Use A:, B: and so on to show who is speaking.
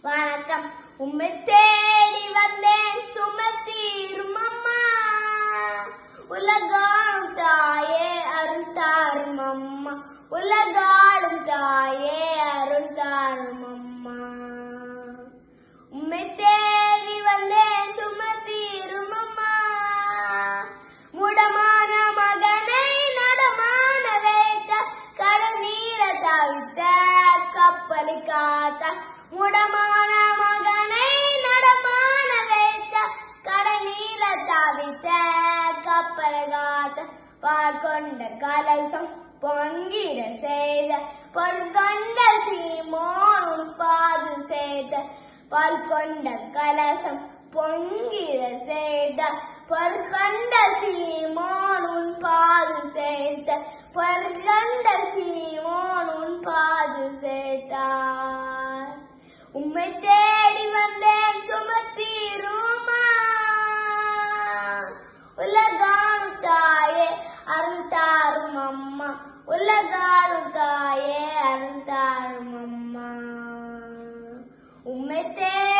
A: வணக்கம். உம்மை தேடி வந்தேன் சுமத்தீரும் அம்மா. உலகாளும் தாயே அருள் தாரும் அம்மா. உலகாளும் தாயே அருள் தாரும் அம்மா. உம்மை தேடி வந்தேன் சுமத்தீரும் அம்மா. முடமான மகனை நடமான வைத்த கடநீர தவித்த கப்பலை காத்த. முடமான மகனை நடமான வைத்த கடநீர தவித்த கப்பலை காத்த. பார்கொண்ட கலசம் பொங்கிட செய்த பொற்கொண்ட சீமோன் உன் பாது சேர்த்த. பால்கொண்ட கலசம் பொங்கிட செய்த பொற்கொண்ட சீமோன் உன் பாது சேர்த்த. பொற்கொண்ட சீமோன் உன் பாது சேர்த்தார். உம்மை தேடி வந்தேன் சுமத்தீருமா. உலகாளும் தாயே அருள் தாரும் அம்மா. உலகாளும் தாயே அருள் தாரும் அம்மா. உம்மை தேடி